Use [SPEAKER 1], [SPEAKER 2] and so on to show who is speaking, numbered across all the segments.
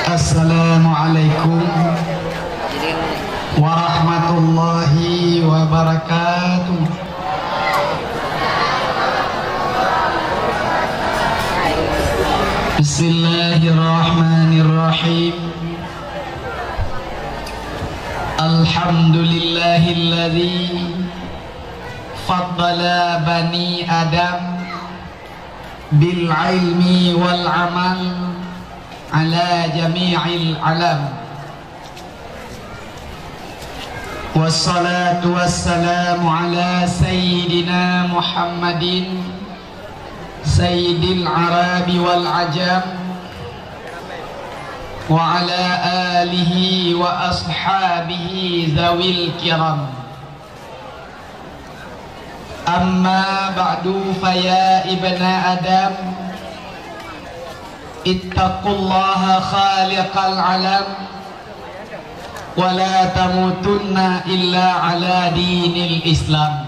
[SPEAKER 1] Assalamualaikum warahmatullahi wabarakatuh. Bismillahirrahmanirrahim. Alhamdulillahilladzi faddala bani Adam bil ilmi wal amal ala jami'il alam. Wassalatu wassalamu ala sayyidina Muhammadin sayyidil arabi wal ajam wa ala alihi wa ashabihi zawil kiram. Amma ba'du, faya ibna Adam, ittaqullaha khaliqal alam wa la tamutunna illa ala dinil Islam.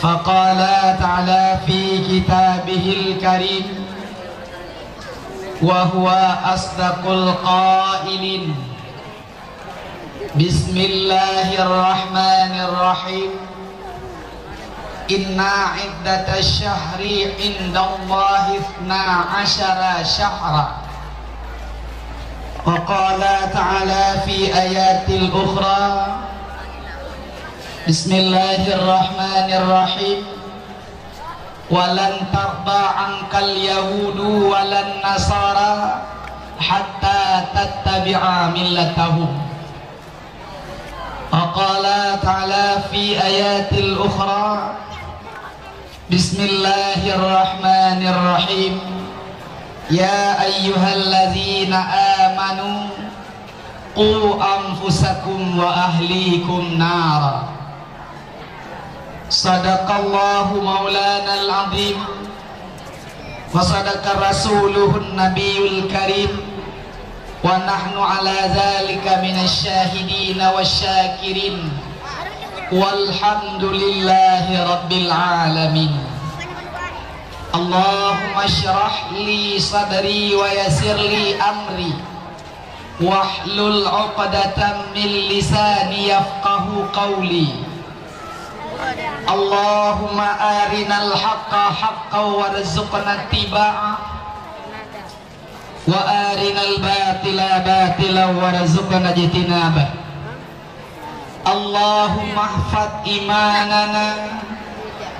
[SPEAKER 1] Faqala ta'ala fi kitabihil karim wa huwa asdaqul qailin. Bismillahirrahmanirrahim. Inna iddatash syahri indallahi 12 syahra. Wa qala ta'ala fi ayatil ukhra. Bismillahirrahmanirrahim. Walan tarda ankal yahudu walan nasara hatta tattabi'a millatahum. Qala ta'ala fi ayatil ukhra. Bismillahirrahmanirrahim. Ya ayyuhalladzina amanu qu anfusakum wa ahlikum nara. Sadaqallahu maulanal azim wa sadaqa rasuluhun nabiyul karim. Wa nahnu ala zalika minasy syahidin wasyakirin. Walhamdulillahi rabbil alamin. Allahumma syrah li sadri wa yassir li amri wahlul 'uqdatam min lisani yafqahu qawli. Allahumma arinal haqqa haqqan warzuqna ittiba'ah wa arinal batila batilan warzuqna ijtinabah. Allahumma ihfaz imanana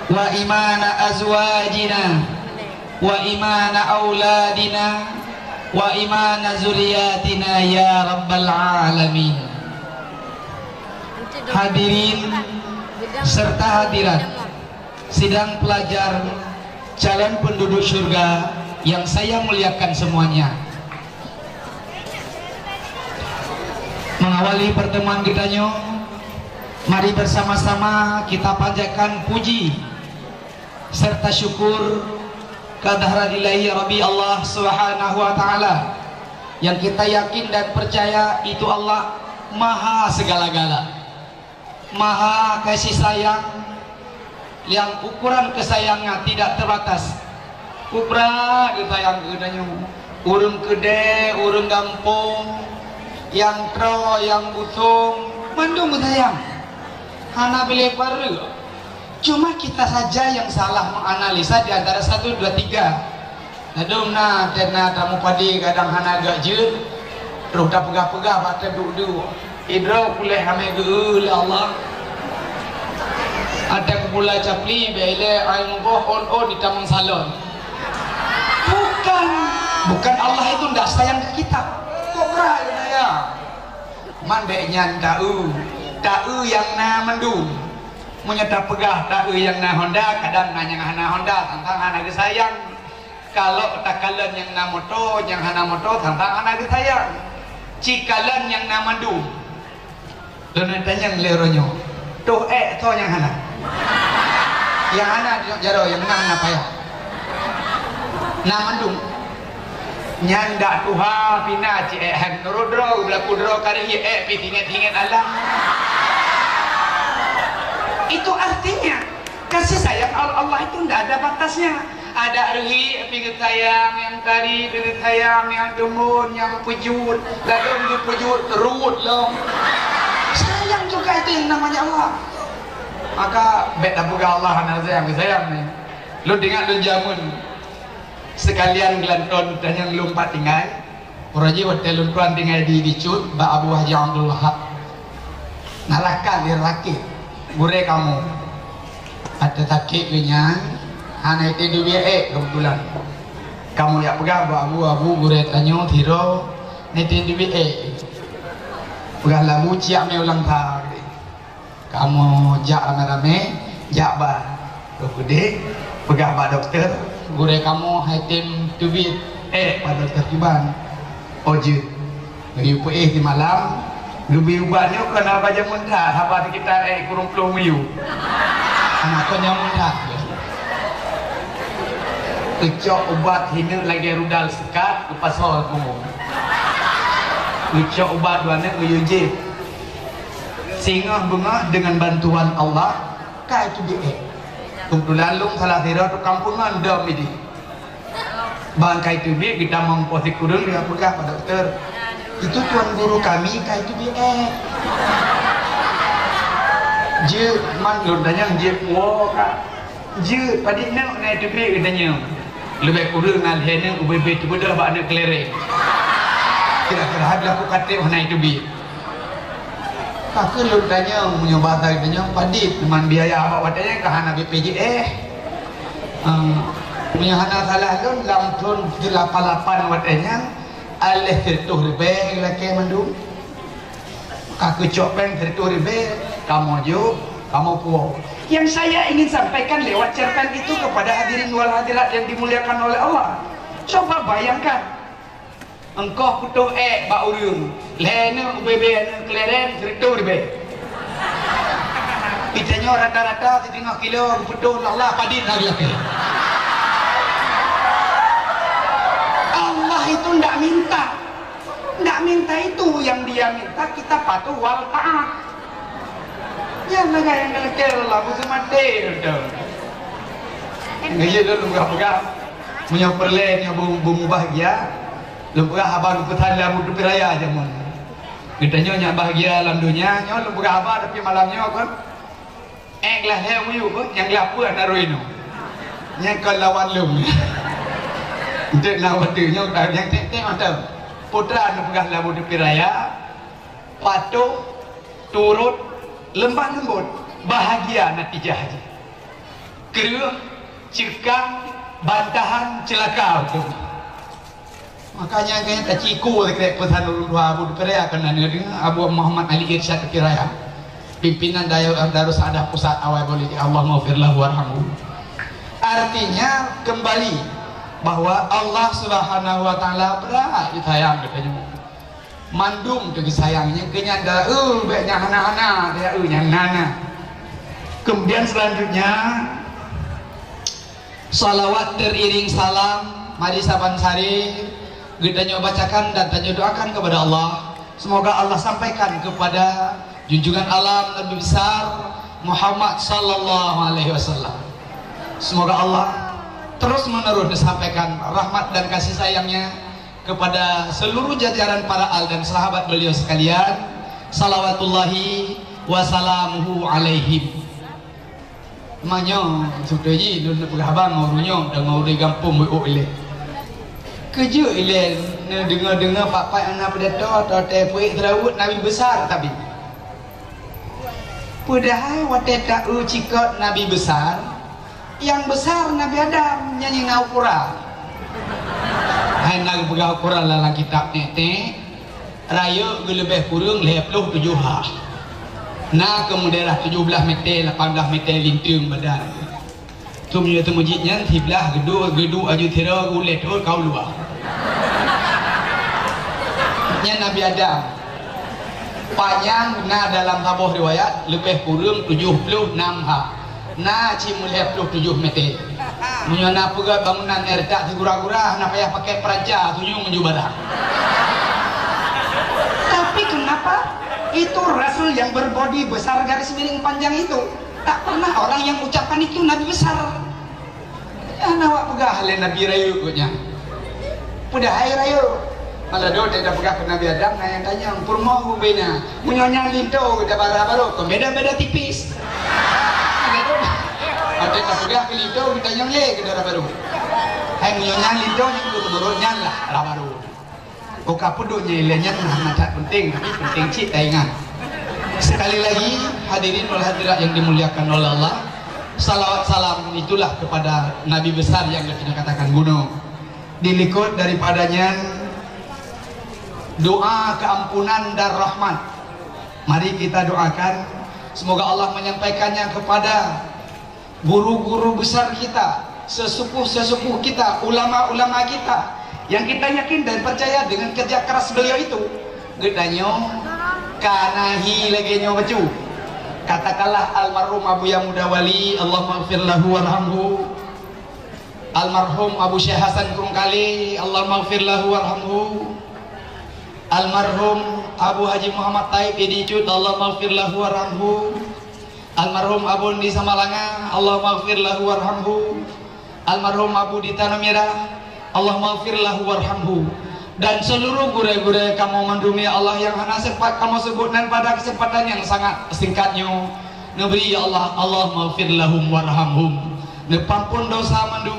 [SPEAKER 1] wa imana azwajina wa imana auladina wa imana zuriyatina ya rabbal alamin. Hadirin serta hadirat sidang pelajar calon penduduk surga yang saya muliakan semuanya. Mengawali pertemuan kita, mari bersama-sama kita panjatkan puji serta syukur kehadirat Rabbi Allah Subhanahu wa taala yang kita yakin dan percaya itu Allah maha segala-gala, maha kasih sayang yang ukuran kesayangan tidak terbatas. Kupra disayang gedanya urung gede, urung gampung, yang tro, yang busung, mandung sayang. Hana beli baru. Cuma kita saja yang salah menganalisa di antara 1, 2, 3. Nadum na tena tamu padi kadang hana gajil, terus dah pegah-pegah baca duduk. Idro kuleh hame geul Allah. Ada kepula capli bele aing boh on di taman salon. Bukan Allah itu ndak sayang ke kita. Kok berani ya? Mandeknya tahu yang na mendung. Menyata pegah tahu yang na Honda, kadang nanya hana Honda tentang anak sayang. Kalau takalan yang na moto, yang hana moto tentang anak sayang. Cikalan yang na mendung. Dan tanya leronyo. Tuh toh yang hana. Yang hana jaro yang na apa ya? Na mendung. Nyanda tuha pina ci han rodro belaku dro kari pitinget-tinget Allah. Itu artinya Kasih sayang Allah itu tidak ada batasnya. Ada erhi pinggir sayang yang tadi, pinggir sayang yang demun, yang pejut, lalu pejut terut long. Sayang juga itu yang namanya Allah. Maka beda buka Allah anak sayang ni. Lu dengar lu jamun sekalian gelanton dan yang lompat tinggal. Oraji waktu luntuan tinggal di dicut, ba Abu Haji Abdul Wahab. Nalakan dia rakit, gure kamu. Ada takik kenyang. Anak itu dia kebetulan kamu ya pegang abu gure tanyo tiro neti dia pegang labu ciak me ulang tahun kamu jak rame-rame jak ba gede pegang ba dokter gure kamu haitim tubit pa dokter kiban oje riu di malam lebih ubahnya kena baca muntah apa kita kurung pelung miu anaknya muntah kecok ubat hina lagi rudal sekat ke pasal umum kecok ubat duanya ke UJ singa bunga dengan bantuan Allah kah itu dia kebetulan lung salah tira tu kampungan dam ini bangkai itu dia kita memposik kurung dia pegah pada dokter itu tuan guru kami kah itu dia je man lundanya je wo kah je padik nak naik tu dia katanya lebih kurang ngal hene ubebe tu bodoh ba nak kelereng kira-kira habis aku kata mana itu bi kakak lu tanya menyoba tanya padit teman biaya apa wadanya ke hana BPJ punya hana salah lu lamtun 88 wadanya alih tertuh ribe laki mandum kakak copeng tertuh ribe kamu jo kamu puas. Yang saya ingin sampaikan lewat cerpen itu kepada hadirin wal hadirat yang dimuliakan oleh Allah. Coba bayangkan engkau putuh ba urung lene ubebe keleren cerita ribe itanya rata-rata 3 kilo putuh Allah padin lagi Allah itu ndak minta itu yang dia minta kita patuh wal taat. Yang naga yang kelekar lah, musuh mati udah. Ngaya lu lupa punya perlen yang bumbu bahagia, lupa abang petan lamu tu raya aja mon. Kita nyonya bahagia dalam dunia, nyonya lupa abang tapi malamnya kan, lah hewu kan, yang lapar naruino, yang kelawan lum. Untuk lawan tu nyonya yang teng macam putra lupa lamu tu raya, patuh turut lembah lembut bahagia natijah aja keruh cekang bantahan celaka itu makanya kayaknya tak ciku dekat pesan dua Abu Dukiraya kena dengan Abu Muhammad Ali Irsyad Dukiraya pimpinan Darus Sadah Pusat awal boleh Allah maghfirlahu warhamhu artinya kembali bahwa Allah Subhanahu wa taala berat disayang katanya mandum tu sayangnya kenyanda baiknya hana-hana dia yang nana. Kemudian selanjutnya salawat teriring salam mari saban sari kita nyoba bacakan dan tanya doakan kepada Allah semoga Allah sampaikan kepada junjungan alam Nabi besar Muhammad sallallahu alaihi wasallam semoga Allah terus menerus disampaikan rahmat dan kasih sayangnya kepada seluruh jajaran para al dan sahabat beliau sekalian salawatullahi wassalamuhu alaihim manyo sudah ji dun abang ngurunyo dan nguri gampung bu ile kerja ile dengar pak anak pedato atau tepui terawut nabi besar tapi padahal waktu tak cikot nabi besar yang besar Nabi Adam nyanyi ngaukuran hai nak pegang Quran dalam kitab nete raya lebih kurang 57 ha nah kemudian 17 meter 18 meter lintung badan tu punya tu masjidnya tiblah gedu aju tira ulet kau luar nya Nabi Adam panjang nah dalam tabuh riwayat lebih kurang 76 ha nah cimul 27 meter menyana pegawai bangunan ertak segura-gura nak payah pakai peraja tunjuk menjubadah tapi kenapa itu Rasul yang berbodi besar garis miring panjang itu Tak pernah orang yang ucapkan itu Nabi besar. Ya nawak pegah oleh Nabi Rayu punya. Pudah air Rayu. Kalau do tidak pegah ke Nabi Adam, nah yang tanya purmo bena, munyonyang linto kita baru-baru, beda-beda tipis. Ada tak pegah ke linto kita nyong le ke baru. Hai munyonyang linto yang turun-turunnya lah baru. Kok kapuduknya ilahnya nah penting, tapi penting cik taingan. Sekali lagi hadirin wal hadirat yang dimuliakan oleh Allah, salawat salam itulah kepada Nabi besar yang kita katakan gunung. Dilikut daripadanya doa keampunan dan rahmat. Mari kita doakan semoga Allah menyampaikannya kepada guru-guru besar kita, sesepuh-sesepuh kita, ulama-ulama kita yang kita yakin dan percaya dengan kerja keras beliau itu. Gedanyo kanahi lagi nyo bacu. Katakanlah almarhum Abu Yamuda Wali, Allahumma ighfir lahu warhamhu. Almarhum Abu Syekh Hasan Krungkali, Allahumma ighfir lahu warhamhu. Almarhum Abu Haji Muhammad Taib Edicut, Allahumma ighfir lahu warhamhu. Almarhum Abu Nisa Malanga, Allahumma ighfir lahu warhamhu. Almarhum Abu Dita Namira, Allahumma ighfir lahu warhamhu. Dan seluruh guru-guru kamu mendumi Allah yang hana sempat kamu sebutkan pada kesempatan yang sangat singkatnya. Neberi ya Allah, Allahumma ighfir lahum warhamhum. Nepampun dosa mendum,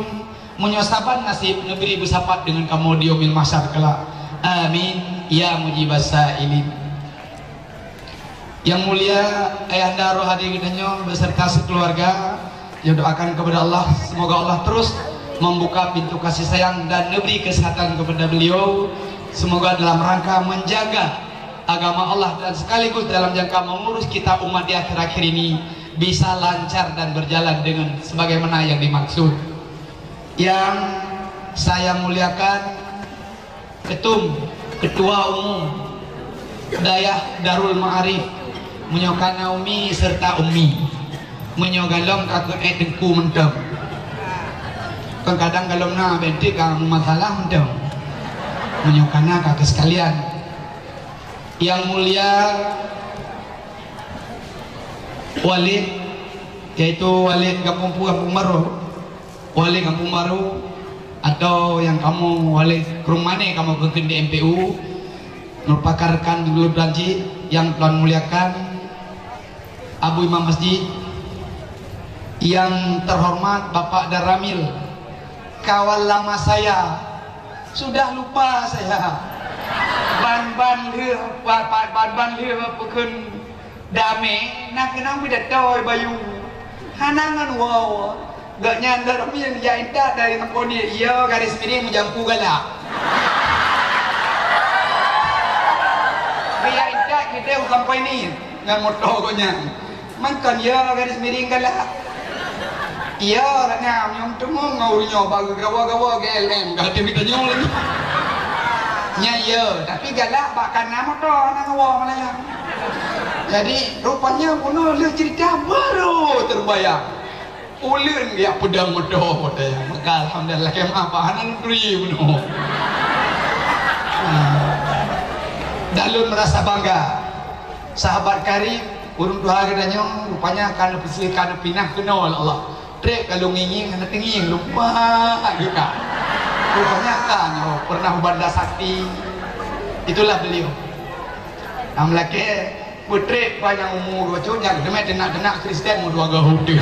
[SPEAKER 1] menyosaban nasib neberi bersapat dengan kamu di yaumil mahsyar kelak. Amin ya mujibas sailin. Yang mulia Ayahanda Rohadi Gedanyo beserta sekeluarga, ya doakan kepada Allah semoga Allah terus membuka pintu kasih sayang dan memberi kesehatan kepada beliau. Semoga dalam rangka menjaga agama Allah dan sekaligus dalam jangka mengurus kita umat di akhir-akhir ini bisa lancar dan berjalan dengan sebagaimana yang dimaksud. Yang saya muliakan Ketua Umum Dayah Darul Ma'arif Menyokana Umi serta Umi Menyogalong kakek dengku menteng. Kadang kalau na benti kamu masalah menteng menyokana kakek sekalian. Yang mulia Walid, yaitu Walid Kampung Baru, Walid Kampung Baru, atau yang kamu Walid Kerumane kamu ke di MPU, merupakan rekan dulu Branci yang Tuhan muliakan Abu Imam Masjid, yang terhormat Bapak Daramil, kawan lama saya, sudah lupa saya. Ban-ban lir pekun dame, nak kenang bidat toy bayu, hanangan wow, gak nyandar tapi yang jainta dari tempat dia, iya garis miring menjampu galak. Biar inta kita sampai ni, dengan motor konya, makan ya garis miring galak. Iya, katanya yang temu ngaunya bagi gawa-gawa GLM, kalau dia nyong lagi. Nya iya, tapi galak bakal nama tu nak ngawa Malayang. Jadi rupanya puno le cerita baru terbayang. Ulun dia pedang motor katanya. Maka alhamdulillah apa hanan kuri puno. Dalun merasa bangga. Sahabat karib urung tuha katanya rupanya kan pinah kenal Allah. Trek kalau nginging kena tinggi lupa juga. Rupanya kan pernah banda sakti. Itulah beliau. Amlake putrek panjang umur baca yang demi denak-denak Kristen mau dua gahud dia.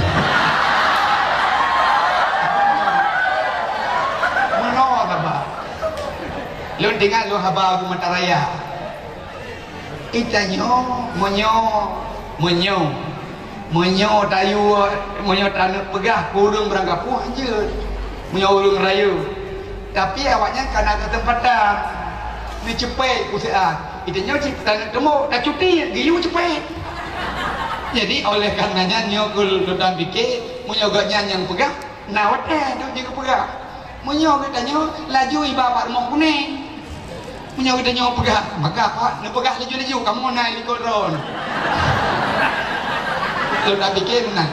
[SPEAKER 1] Mana apa? Lu tinggal lu haba Abu Mataraya. Itanyo monyo tayu monyo tanah pegah kurung berangkat puah je monyo ulung rayu. Tapi awaknya karena ketempatan ni cepet usaha itanya tanah temu dah cuti giyu cepet. Jadi oleh karenanya nyogul dan fikir monyo gaknya yang pegah nawat tu juga pegah monyo katanya laju ibabat rumah kuning monyo katanya pegah maka apa nak pegah laju-laju kamu naik ikut drone. Lu tak pikir benar.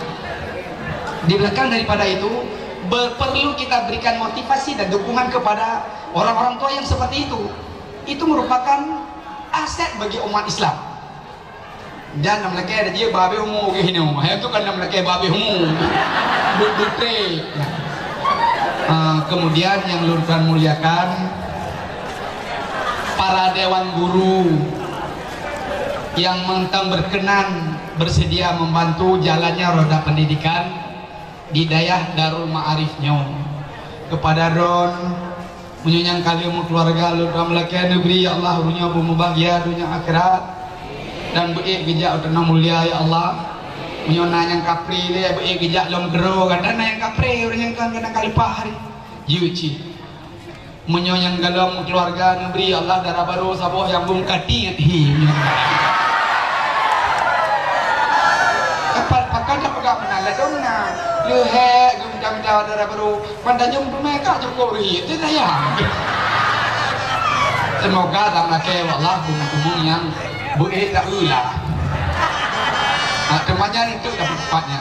[SPEAKER 1] Di belakang daripada itu perlu kita berikan motivasi dan dukungan kepada orang-orang tua yang seperti itu. Itu merupakan aset bagi umat Islam. Dan nam laki ada dia babe humu ke hino. Itu kan nam laki babe humu. Dutre. Kemudian yang lurkan muliakan para dewan guru yang mentang berkenan bersedia membantu jalannya roda pendidikan di daerah Darul Ma'arif Nyong. Kepada Ron menyunyang kalimu keluarga lurkan melakian negeri ya Allah runya bahagia dunia akhirat dan beik gejak utana mulia ya Allah menyona yang kapri dia beik gejak lom gero kadang yang kapri orang yang kan kadang kali pahari yuci menyonyang galom keluarga negeri Allah darah baru saboh yang bung kati kapal pakai dah pegang menala dongna lehek gumjang darah baru pandanya mereka cukup ri itu saya semoga dalam laki Allah bung yang buih tak ulah temannya itu dapat tempatnya.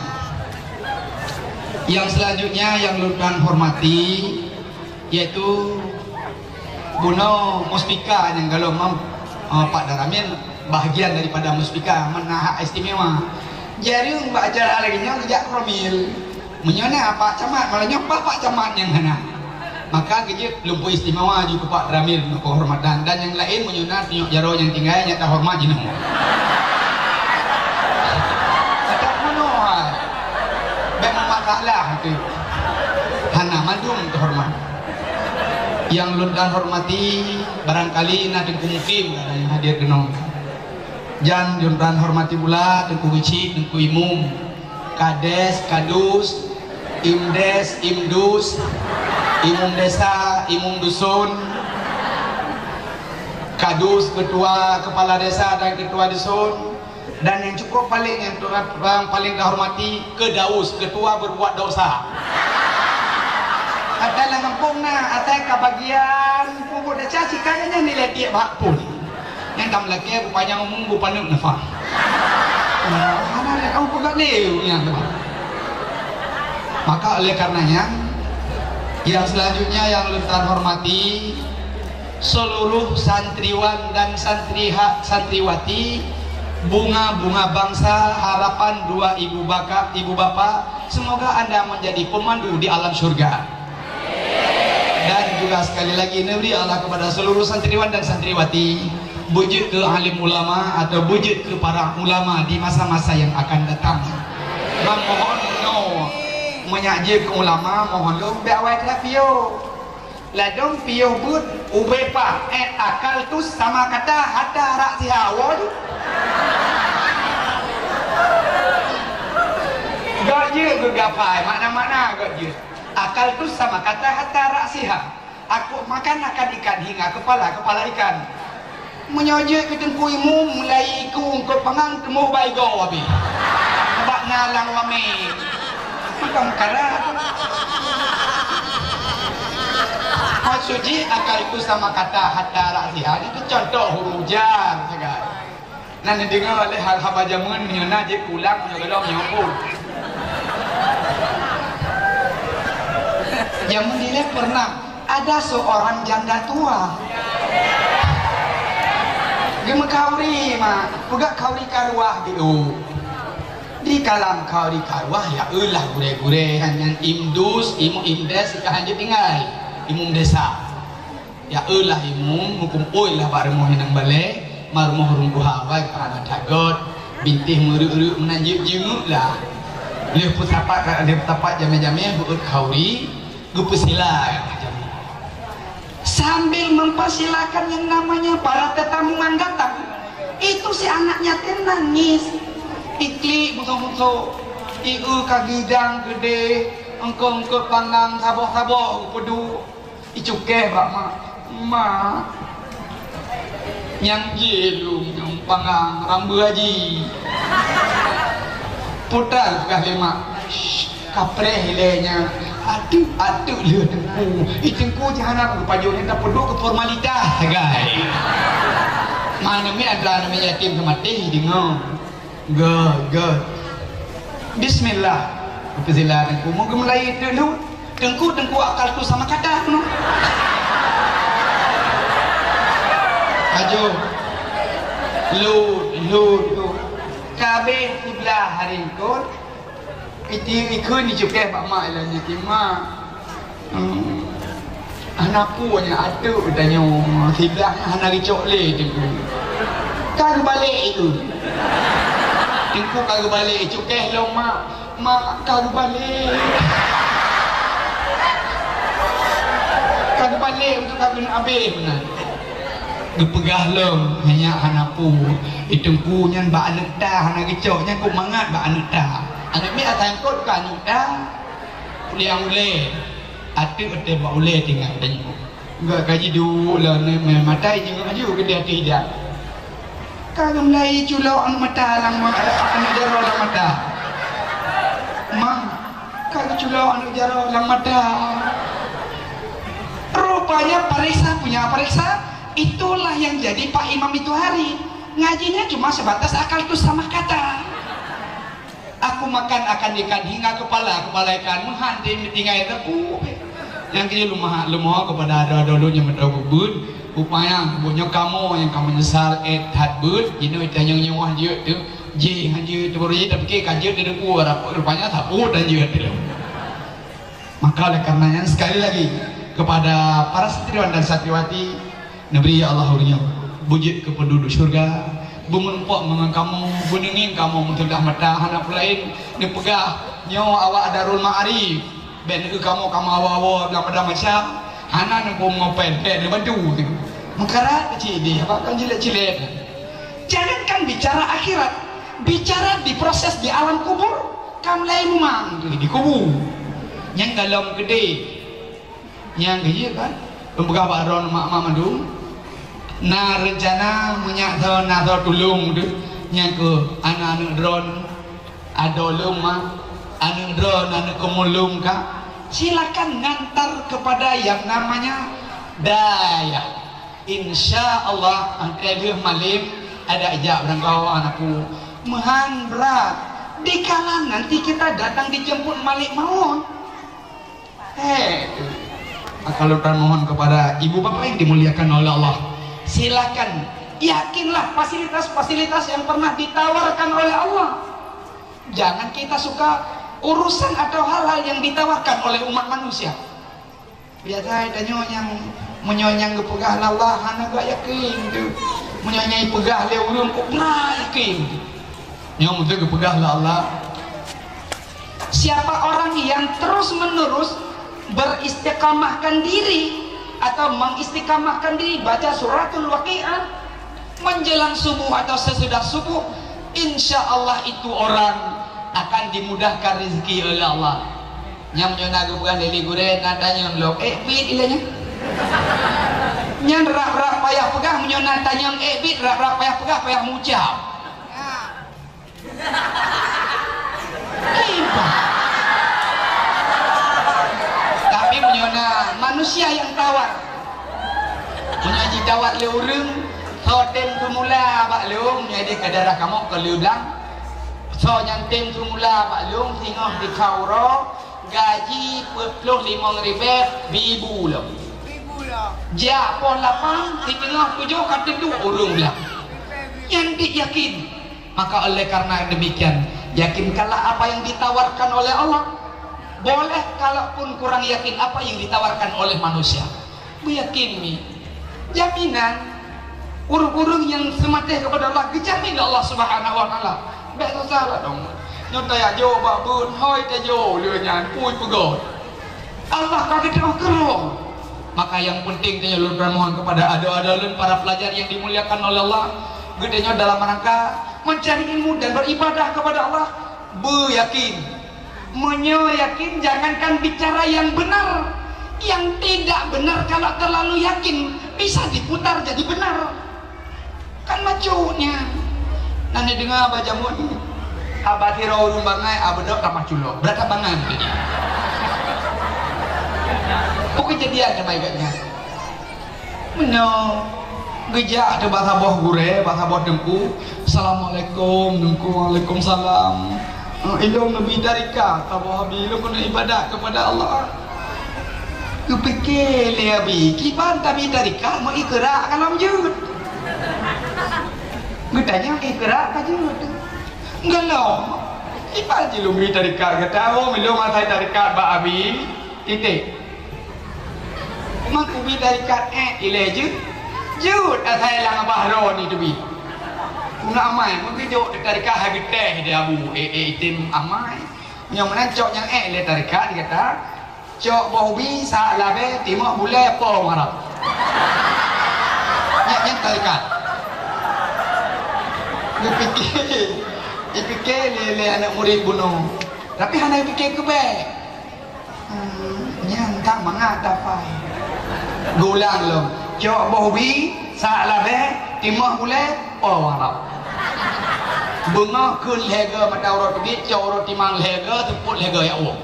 [SPEAKER 1] Yang selanjutnya yang lurkan hormati yaitu Buno Muspika yang kalau Pak Daramin bahagian daripada Muspika menahak istimewa. Jadi Mbak ajar lagi nya kerja promil menyona Pak Camat malah nyoba Pak Camat yang mana. Maka kerja lumpuh istimewa di Pak Daramin kehormatan dan yang lain menyona tiok jaro yang tinggal nyata hormat jeneng. Tetap menolak. Memang masalah itu. Hana madum terhormat. Yang lundan hormati barangkali nak tengku mukim yang hadir kenong. Jan lundan hormati pula tengku wicik, tengku imum, kades, kadus, imdes, imdus, imum desa, imum dusun, kadus, ketua kepala desa dan ketua dusun, dan yang cukup paling yang paling dihormati kedaus, ketua berbuat dosa. Ada lang kampung na, atay kabagian, pupuk dah caci kayaknya nilai tiap hak pun. Yang tam lagi rupanya ngomong bupanuk nafah. Mana kamu pegang ni? Maka oleh karenanya, yang selanjutnya yang lutan hormati seluruh santriwan dan santriwati bunga-bunga bangsa harapan dua ibu bapak, semoga Anda menjadi pemandu di alam surga. Dan juga sekali lagi nebri Allah kepada seluruh santriwan dan santriwati, wujud ke alim ulama atau wujud ke para ulama di masa-masa yang akan datang. Mohon menyaji ke ulama, mohon lo beawai lah pio. Ladong pio but ubepa akal tu sama kata hatta rak sihawan. Gak je gegapai mana-mana gak je. Akal tu sama kata hatta raksiha. Aku makan ikan hingga kepala ikan. Menyojek ke tengku imu mulai ku pangang kemuh baigo wabi. Bak ngalang wame. Bukan karat. Maksudnya akal itu sama kata hatta raksiha itu contoh hurujan segar. Nanti dengar oleh hal habajamun menyona je pulang menyogolong nyompul. Yang menilai pernah ada seorang janda tua gema kauri mah pugak kauri karuah di kalam kauri karuah ya ulah gure-gure hanya imdus imdes kahanjut tinggal imum desa ya ulah imum hukum ulah baremo hinang balik marmo hurung buhawai para dagot bintih muru-uru menanjuk jenguk lah leh putapat jame-jame buut kauri gupesila sambil mempersilakan yang namanya para tetamu yang datang itu si anaknya nangis ikli musuh-musuh iu kagidang gede engkau pangang saboh-saboh pedu icukeh bak ma yang jelum yang pangang rambu haji putar kahlemak kapreh hilenya aduh lihat tengku jangan aku pajunya tak perlu ke formalitas guys mana mi ada namanya yatim kemati dengar god bismillah kepesilan tengku mau mulai dulu tengku akalku sama kata no ajo lu
[SPEAKER 2] hari ikut ikut ni cukai pak mak lah ni mak anak punya ada tanya tidaknya anak ricok le tu kan balik itu tengku kan balik cukai lo mak kan balik untuk kagum habis benar gepegah long hanya hanapu itengku nyan ba anak dah hana gecok nyan ku mangat ba anak dah anak mi akan kot kan dah uliang ule atu ate ba ule tinggal dan enggak gaji du lah ne matai jeung aju gede hati dia kagum lai culo anu mata lang anu jaro lang mata kagum culo anu jaro lang mata rupanya periksa itulah yang jadi Pak Imam itu hari ngajinya cuma sebatas akal itu sama kata aku makan akan ikan hingga kepala ikan menghanti tinggal itu yang kini lumah kepada ada dulunya mendapat upaya punya kamu yang kamu nyesal hadbud ini yang nyewah je tu je hanya tu baru je tapi kajian dia rupanya tak dan je maka oleh karenanya sekali lagi kepada para satriwan dan satriwati Nabi Allah hurinya bujit ke penduduk syurga bumempok mengang kamu buningin kamu mentulah mata anak lain ni pegah nyawa awak darul ma'arif ben kamu awak bilang pada macam hana nak ngopen ben bantu tu mengkarat kecil dia apa kan cilet-cilet jangankan bicara akhirat bicara di proses di alam kubur kam lain mang di kubur yang dalam gede yang gede kan pembegah baron mak mandung na rencana menyakto nato tulung tu yang ke anak-anak drone adolum anak drone anak kumulum ka silakan ngantar kepada yang namanya daya insya Allah angkanya malim ada ijab berangkau anakku mahan berat dikala nanti kita datang dijemput malik maut kalau kan mohon kepada ibu bapak yang dimuliakan oleh Allah silakan yakinlah fasilitas-fasilitas yang pernah ditawarkan oleh Allah jangan kita suka urusan atau hal-hal yang ditawarkan oleh umat manusia biasa tanya yang menyonyang kepegah Allah hana gak yakin tu menyonyai pegah le urung kok pernah yakin yang betul kepegah Allah siapa orang yang terus menerus beristiqamahkan diri atau mengistiqamahkan diri baca suratul waqi'ah menjelang subuh atau sesudah subuh insya Allah itu orang akan dimudahkan rezeki oleh Allah yang menyonaga bukan dari gure nadanya lo bit ilahnya yang rak payah pegah menyonat tanya bit rak payah pegah payah mucap tapi menyona manusia yang tawar menyaji tawar le urang hotem semula bak leung jadi kadara kamu ke leublang so nyantem semula bak leung tingah di kauro gaji 25,000 ribu lah ja pon 8 di tengah 7 kata 2 urang lah yang diyakin maka oleh karena demikian yakinkanlah apa yang ditawarkan oleh Allah boleh kalaupun kurang yakin apa yang ditawarkan oleh manusia yakin nih jaminan urung-urung yang sematih kepada Allah dijamin Allah subhanahu wa ta'ala betul salah dong nyata ya jo babun hoi ta jo leunya pui pegot Allah kagak kerong maka yang penting tanya ulun mohon kepada ado-adolun para pelajar yang dimuliakan oleh Allah gedenya dalam rangka mencari ilmu dan beribadah kepada Allah yakin yakin jangankan bicara yang benar yang tidak benar kalau terlalu yakin bisa diputar jadi benar kan macunya nanti dengar baca mun abadi rawurung bangai abedok ramah culo berata bangan pokok kejadian sama ikatnya gejak ada bahasa boh gure bahasa boh dengku assalamualaikum dengku waalaikumsalam ilmu Nabi Darika tabuh habis ilmu kena ibadat kepada Allah kepikir le abi kiban Nabi Darika mau ikra kalam jud ngedanya ikra ka jud enggak lo Ipa je lu mi tarikat kata oh milo masai tarikat ba abi titik. Mak ubi tarikat ile je. Jut asai lang bahro ni tu bi. Una amai mungkin jo tarikat habis teh dia abu itim amai. Yang mana cok yang le tarikat kata cok bobi sa labe timah bule po marap. Yang tarikat. Dipikir le anak murid bunuh. Tapi hana fikir ke baik. Yang tak mangat dapat. Gulang lo. Cok bobi sa labe timah bule po marap. Bunga kun lega mata rot bi cok roti mang lega temput lega ya Allah.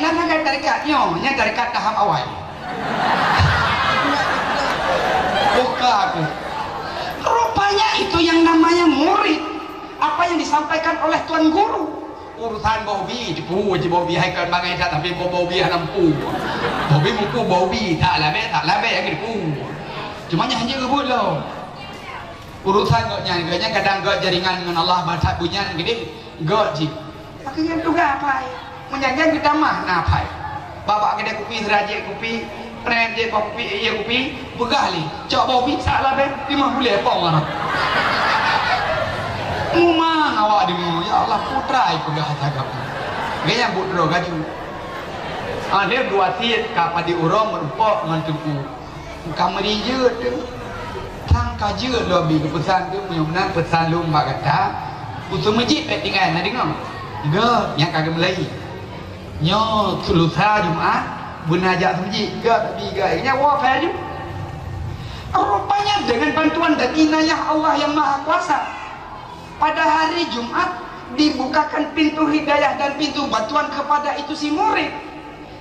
[SPEAKER 2] Nana kan tarikat nyo, nya tarikat tahap awal. Buka aku. Rupanya itu yang namanya murid. Apa yang disampaikan oleh tuan guru. Urusan bobi, cepu je bobi hai kan bangai tak tapi bobi hanampu. Bobi muku bobi tak labe yang dipu. Cuma hanya gebut lo. Urusan gaknya kadang gak jaringan dengan Allah baca bunyan gede gak ji. Akhirnya tu apa? Menyanyian kita mah napai. Bapak kedai kopi serajik kopi, prem je kopi iya kopi, begah li. Cok bobi salah be 50 pong orang. Umang awak dengar ya Allah putra iku gah tagap. Gaya budro gaju. Dia dua tiat kapadi urang merupak mantuku. Kamari je tu. Thang kaje lobi ke pesan tu menyumnan pesan lu mak kata. Usul masjid tinggal nak dengar. Enggak, yang kagak Melayu. Nyo lusa Jumat benajak masjid gak tapi gaknya wafat je. Rupanya dengan bantuan dan inayah Allah yang Maha Kuasa pada hari Jumat dibukakan pintu hidayah dan pintu bantuan kepada itu si murid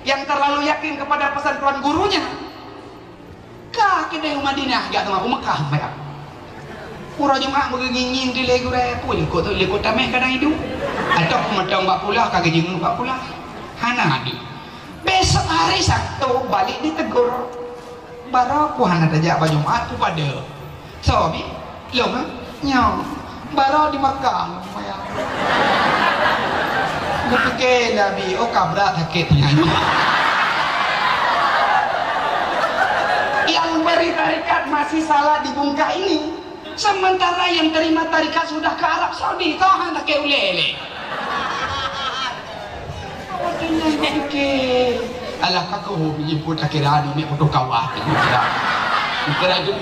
[SPEAKER 2] yang terlalu yakin kepada pesan tuan gurunya. Kah kedai Madinah gak tahu aku Mekah mereka. Pura Jumat berginging di lego repul ikut tu lego tameh kadang hidup atau pematang bak pula kagak jenguk bak pula. Hana di besok hari Sabtu balik ditegur baru aku hana tajak baju Jumat tu pada sobi lo kan nyaw baru di Makkah gue pikir Nabi oh kabrak sakitnya yang beri tarikat masih salah di bungkah ini sementara yang terima tarikat sudah ke Arab Saudi kau hana ke ule-ule. Alah kakak hobi jemput akhirnya ni untuk kawah kira itu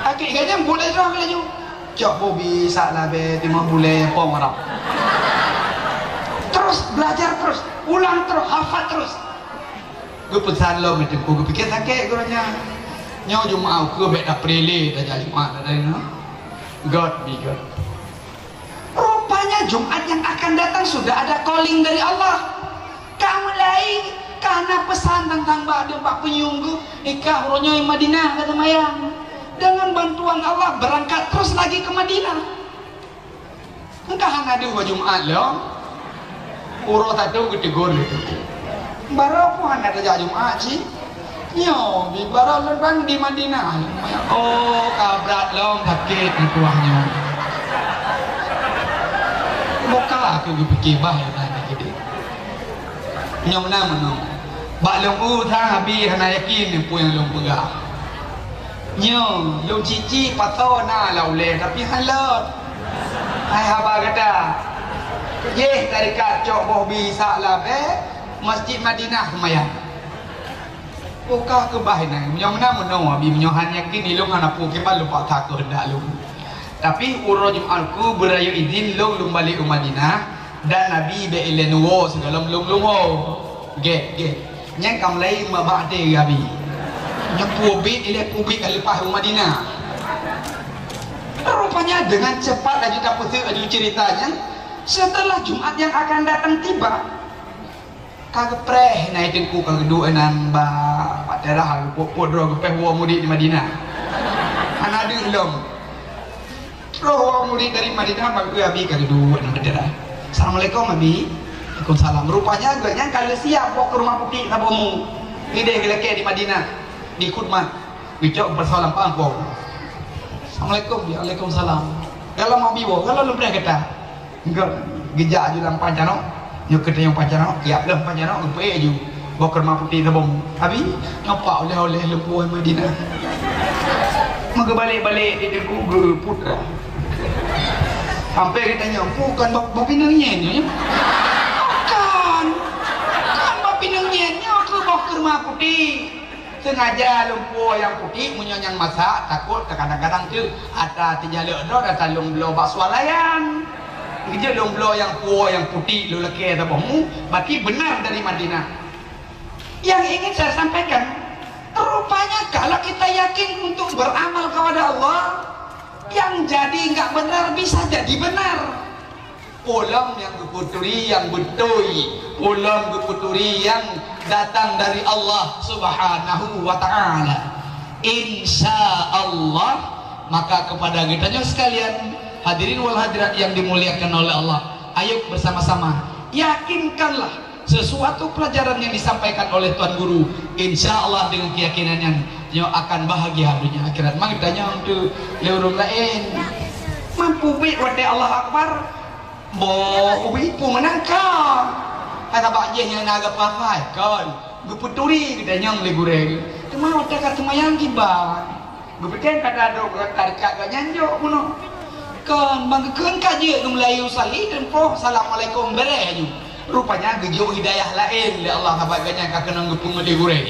[SPEAKER 2] akhirnya boleh dah laju cok bobi salah be timah boleh pom Arab terus belajar terus ulang terus hafal terus gue pesan lo macam gue pikir sakit gurunya nyaw Jumat ke bek dah prele dah Jumat dah no God be God. Rupanya Jumat yang akan datang sudah ada calling dari Allah. Kamu lain karena pesan tentang bak penyungguh nikah hurunya yang Madinah kata mayang. Dengan bantuan Allah berangkat terus lagi ke Madinah. Engkau hang ada Jumat lo. Uro satu ketegur itu. Baru aku hang ada Jumat sih. Yo, di baru lepas di Madinah. Oh, kabrat lo sakit kuahnya. Bukalah aku fikir bahaya tadi gitu. Nyom nama bak long tha habi hana yakin pu yang long pegah. Nyom long cici pato na laule tapi halot. Hai haba kata. Ye tarikat cok bobi salah be Masjid Madinah lumayan. Buka ke bahina. Nyom nama habi nyohan yakin ni long hana pu ke lupa tak hendak long. Tapi urut Jumatku berayu izin long balik ke Madinah dan Nabi be ilenuo segala long get nyang kam lai ma ba de gabi nyang pubi ile pubi lepas ke Madinah. Rupanya dengan cepat aja tak pusing aja ceritanya setelah Jumat yang akan datang tiba kagak preh naik ku kagak dua nan ba daerah podro ke wa murid di Madinah ana ada belum. Roh murid dari Madinah bagi Abi kali dua dan berdera. Assalamualaikum Abi. Waalaikumsalam. Rupanya agaknya kalau siap bawa ke rumah putih sabomu. Ide geleke di Madinah di Kudman. Bicok bersalam pang kau. Assalamualaikum. Waalaikumsalam. kalau mau biwo kalau lembra kata enggak gejak je dalam pancano nyok kata yang pancano tiap dalam pancano upe ju bawa ke rumah putih tabung habis nampak oleh lembu Madinah maka balik-balik di deku putra sampai kita tanya bukan bapi nengiannya bukan bapi nengiannya ke bawa ke rumah putih sengaja lumpur yang putih menyonyang masak takut kadang-kadang tu ada tijaluk dah kata lumblo bakso layan kerja lumblo yang puo yang putih lu leke tabamu berarti benar dari Madinah. Yang ingin saya sampaikan rupanya kalau kita yakin untuk beramal kepada Allah yang jadi enggak benar bisa jadi benar. Ulam yang keputuri yang betul, ulam keputuri yang datang dari Allah Subhanahu wa ta'ala. Insya Allah maka kepada kitanya sekalian hadirin wal hadirat yang dimuliakan oleh Allah, ayo bersama-sama yakinkanlah sesuatu pelajaran yang disampaikan oleh Tuan Guru, insya Allah dengan keyakinannya yang akan bahagia dunia akhirat. Mak ditanya untuk leurum lain mampu bi wate Allah Akbar bo ubi pu menangkap kata bakje yang naga pakai kan guputuri kita nyang le gureng cuma wate kata mayang giban gupeten kata do tarikat ga nyanjo kuno kan bangkeun kaje ke Melayu sali tempo assalamualaikum bereju rupanya gejo hidayah lain le Allah kabaganya ka kena ngepung le gureng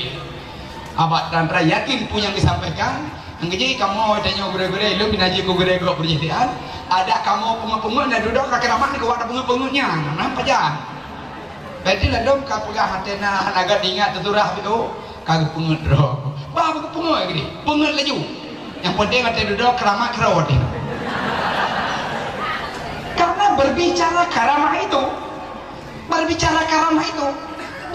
[SPEAKER 2] abad dan yakin punya disampaikan ngejai kamu tanya gure-gure lu binaji ku gure-gure perjadian ada kamu pengut-pengut dan duduk kaki ramah ni kuat pengut-pengutnya nampak jangan berarti lah dong kau pegang hatena agak ingat terturah itu kagak pengut dong bah pengut gini pengut laju yang penting hati duduk keramah kerawat ini karena berbicara karamah itu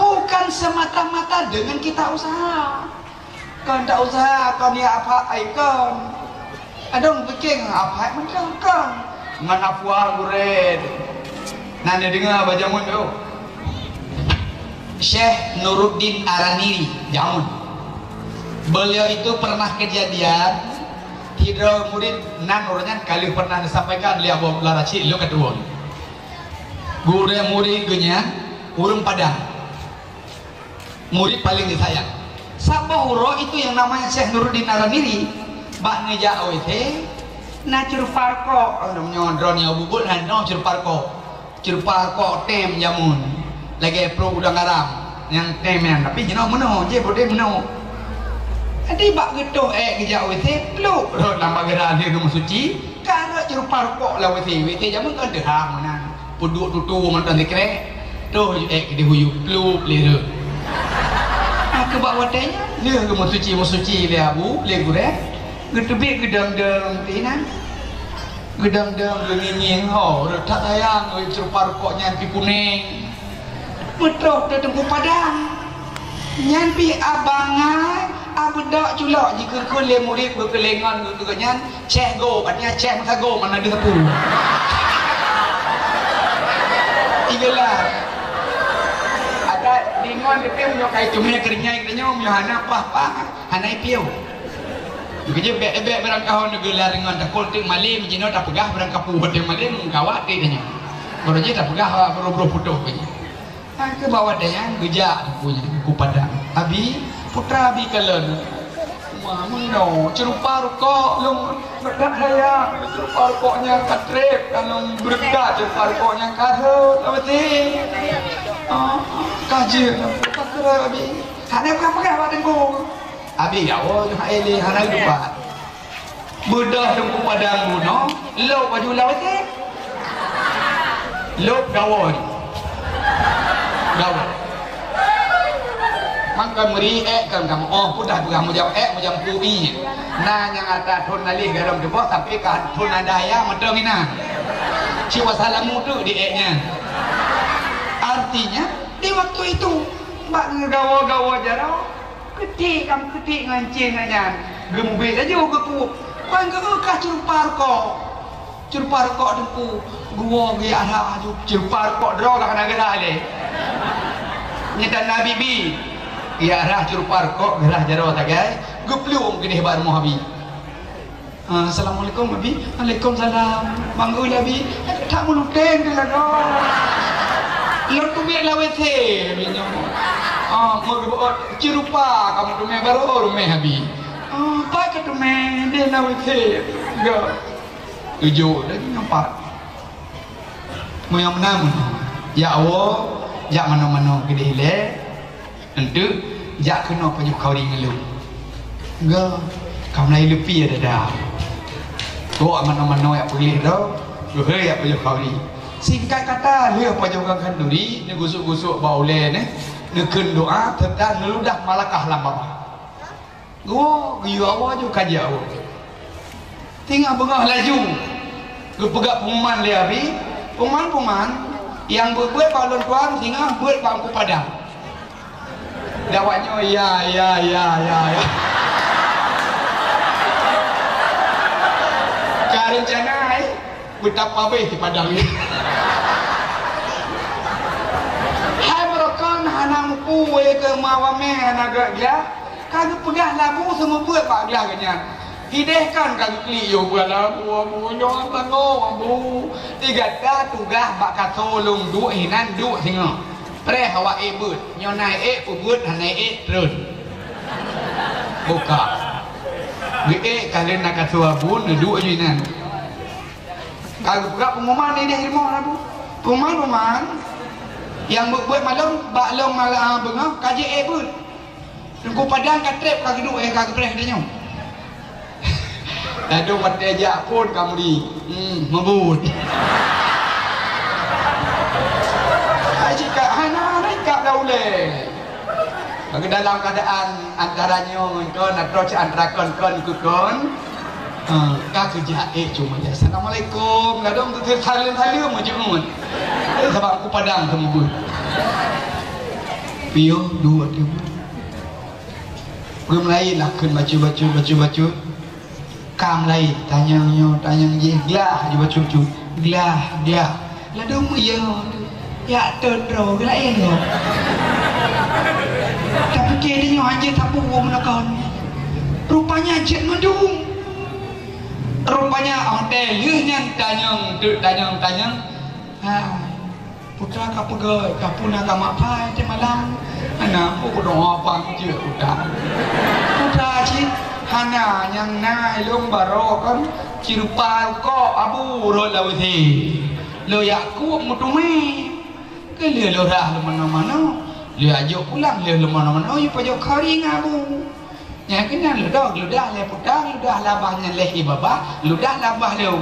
[SPEAKER 2] bukan semata-mata dengan kita usaha kan tak usaha kan ya apa ikon adong bikin apa macam kan ngan apa gured nanya dengar bajamun tu Syekh Nuruddin Araniri Jamun beliau itu pernah kejadian tidak murid nan orangnya kali pernah disampaikan dia bawa laraci lu kedua guru murid gunya urung padang murid paling disayang Sabahuro itu yang namanya Syekh Nuruddin Araniri bak ngeja awete na curparko nyondron ya bubul no curparko tem jamun lagi pro udang garam yang temen tapi jenau meno je bode meno adi bak gedo ngeja awete pluk nambah gerak dia rumah suci kalau curparko la wete jamun kan dehang mana puduk tutu mantan dikre tuh di huyu pluk lere ke bawah wadanya dia ke musuci dia abu le gure gedebik gedang-dang tinan gedang-dang nginging ho tak tayang cerupar kok nyampi kuning betul ke tempu padang nyampi abangai abudok culok jika kule murid berkelengan gegenyan ceh go artinya ceh maka go mana dia tepu igalah dingon depe yo kai cuma kerja kita nyom yo hana apa hana piu begitu bebek berang kahon gelar ngon tak konting malim jino tak pegah berang kapu hode malim kawat dia baru je tak pegah bro putuh punya ke bawah dia gejak punya ku padang abi putra abi kalen mamun no cerupa rukok lung bedak saya cerupa rukoknya katrep kalau berkat cerupa rukoknya karut apa sih kaji pakar abi hana pakai apa tengku abi gawo ele hana lupa budah tengku padang buno lo baju lawate lo gawo maka muri kan kamu pudah kamu jawab macam kui nah yang ada thon nali garam de bos tapi kan thon daya medong ina siwa salamu tu di nya artinya di waktu itu mbak ngegawa-gawa jarau ketik ngancing nanya gembe aja geku kan kah curpar kok deku gua ge arah curpar kok dro ka kana le nyetan nabi bi ya arah curpar kok gerah jarau tagai geplung gede bar mohabi Assalamualaikum Abi. Waalaikumsalam. Mangul Abi. Tak meluteng dia lah. Lor tu biar lawe the minyo. Mau cirupa kamu tu me baru rumah Abi. Pak ke tu me dia lawe the. Go. Tujuh dah nampak. Mau yang menang. Ya Allah, jak mana-mana gede le. Untuk jak kena penyuk kau ring lu. Go. Kamu lain lebih ada dah. Tu mana-mana yang pergi dah. Hei apa je kau ni? Singkat kata, dia apa je kan duri, ni gusuk-gusuk bau le ne. Nekun doa tentang neludah malakah lambang. Go, you awak je kaji awak. Tinggal bengah laju. Gue pegak pengumuman dia abi. Pengumuman yang berbuat balon tuan tinggal buat bangku padang. Dawatnya ya. Rencana betapa baik di padang ini. Hai merokan hanam kue ke mawame naga dia, kagak pegah labu semua buat pak gelaganya. Hidehkan kagak kli yo buat labu abu nyong tango abu. Tiga dah tugah bak katolong dua hinan dua singa. Pre hawa ebut nyonai ubut hanai terus. Buka. Kalian nak katua bun dua hinan. Kalau buka pengumuman ni dia ilmu apa? Pengumuman yang buat malam baklong malam bengah kaji pun. Tunggu padang kat trap kaki duk kaki preh dia nyong. Dah dong mati aja pun kamu di mebut. Haji kak hana kak daule. Bagi dalam keadaan antaranya kon approach antara kon ikut kon. Kak kerja cuma ya. Assalamualaikum. Kadang tu salim macam sebab aku padang kamu pun. Pio dua dia. Belum lain lah kun baca. Kam lain tanya je glah je baca glah dia. Lah dong ya terdro lain lo. Tapi kini aja tapu menekan. Rupanya jet mendung. Rupanya hotel nyan tanyang. Putra ka pegawai kapuna ka mapai te malam. Ana aku doa apa je putra ci hana yang nai lom baro kan cirupa ko abu ro lawthi. Lo yaku mutume. Ke le lo dah mana-mana. Le ajak pulang le mana-mana yo pajak kari ngabu. Ya kena ludah le putang ludah labahnya lehi baba ludah labah le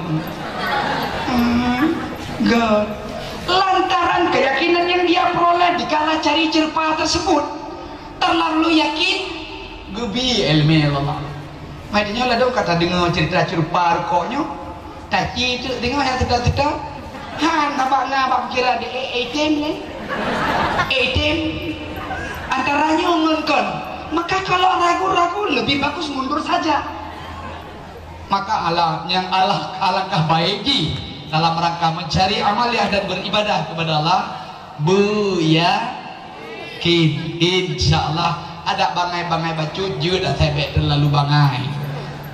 [SPEAKER 2] God. Lantaran keyakinan yang dia peroleh dikala cari cerpa tersebut terlalu yakin gebi ilmi Allah. Maknanya lah dong kata dengar cerita cerpa rokoknya taci tu dengar yang tidak nabak kira di ATM le ATM antaranya ngengkon. Maka kalau ragu-ragu lebih bagus mundur saja. Maka alangkah baiknya dalam rangka mencari amaliah dan beribadah kepada Allah yakin insyaallah ada bangai bacut je dah saya terlalu bangai.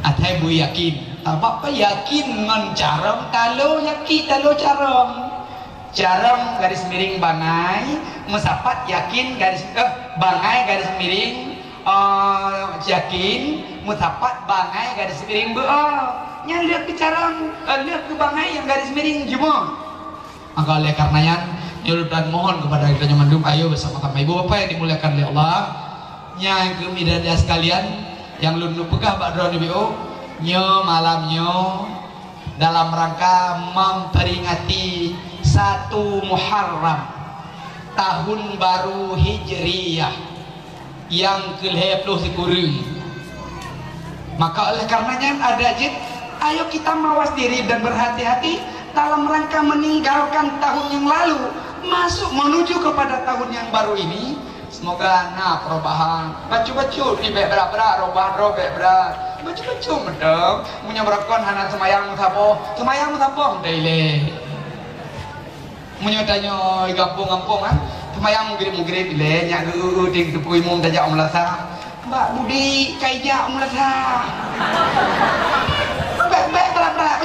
[SPEAKER 2] Atai yakin. Apa yakin mencarong talo yakin talo carong. Carong garis miring bangai, mesapat yakin garis bangai garis miring yakin mutapat bangai garis miring yang lihat ke carang lihat ke bangai yang garis miring cuma maka oleh karenanya nyuruh dan mohon kepada kita nyamandum ayo bersama-sama ibu bapak yang dimuliakan oleh Allah yang kemudian dia sekalian yang lundu pegah bakdro BO nyo malamnya dalam rangka memperingati 1 Muharram tahun baru Hijriyah yang ke-10 kurang. Maka oleh karenanya ada jid, ayo kita mawas diri dan berhati-hati dalam rangka meninggalkan tahun yang lalu masuk menuju kepada tahun yang baru ini. Semoga perubahan bacu-bacu di beberapa robah bacu-bacu medem punya berakon hana semayang mutapo daily punya tanya gampung semayang mugrid le nyak ding tepui mum tajak melasa Mbak Budi kaijak melasa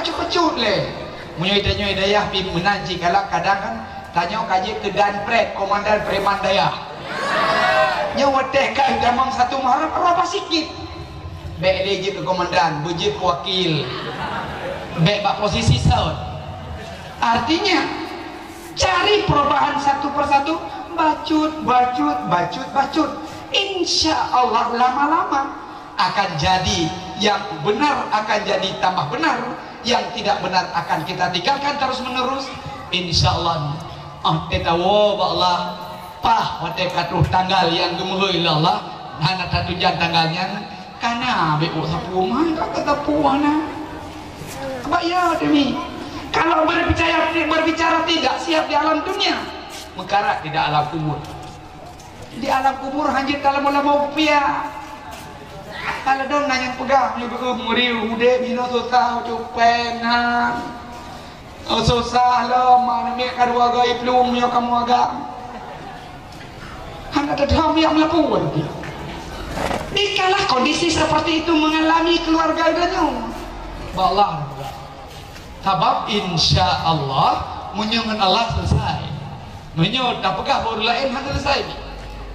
[SPEAKER 2] pecut-pecut leh. Munyo idaya pi menanji kalau kadang kan tanya kaji ke Danpred Komandan Preman Daya. Nyawa teh kai damang satu malam berapa sikit. Bek leji ke komandan, bujit wakil. Bek bak posisi saud. Artinya cari perubahan satu persatu, bacut. Insya Allah lama-lama akan jadi yang benar akan jadi tambah benar, yang tidak benar akan kita tinggalkan terus menerus. Insya Allah. Tetawo Allah pah wate katuh tanggal yang gemuheuy Allah hana tatujan tanggalnya kana beu sapu mah kata puana. Apa ya demi kalau berbicara tidak siap di alam dunia, mekara tidak alam kubur. Di alam kubur hanjit kalau mau rupiah. Kalau dong nanya pegang juga ngeriu udah bina susah cupengan. Susah lo mana mi kadua gaib belum yo kamu agak. Hanya ada yang melakukan. Dikalah kondisi seperti itu mengalami keluarga adanya. Allah. Sebab insya Allah menyungun Allah selesai. Menyungun tak pegah baru lain hanya selesai.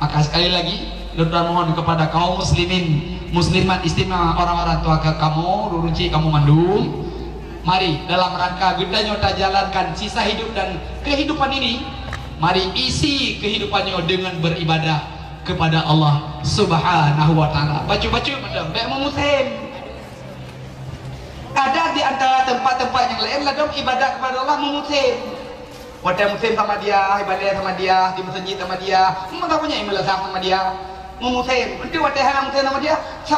[SPEAKER 2] Maka sekali lagi Lutran mohon kepada kaum muslimin muslimat istimewa orang-orang tua ke kamu Rurunci kamu Mandung. Mari dalam rangka gedanya jalankan sisa hidup dan kehidupan ini, mari isi kehidupannya dengan beribadah kepada Allah Subhanahu wa taala. Baca-baca madam, baik memusim. Ada di antara tempat-tempat yang lain ladang ibadah kepada Allah memusim. Wadah musim sama dia, ibadah sama dia, di masjid sama dia, mana punya ibadah sama dia. Memusim, nanti wadah hang musim sama dia. So,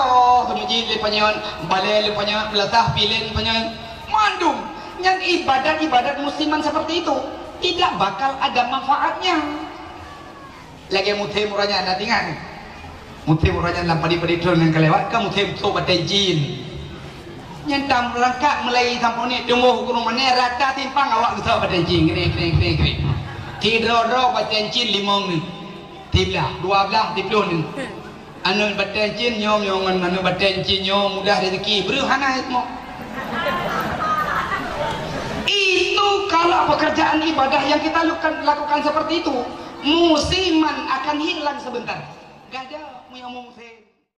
[SPEAKER 2] masjid lepanyon, balai lepanyon, belasah pilih lepanyon. Mandung yang ibadat musliman seperti itu tidak bakal ada manfaatnya. Lagi mutim uranya nanti kan mutim uranya dalam padi-padi turun yang kelewat kan mutim sobat jin yang tam rangka mulai sampuni tunggu hukum mana rata timpang awak besar pada jin kiri tidro baca jin limong ni tiblah 12 tipluh ni anu baca jin nyom anu baca jin nyom mudah rezeki beruhana itu kalau pekerjaan ibadah yang kita lakukan seperti itu musiman akan hilang sebentar. Gak ada yang mau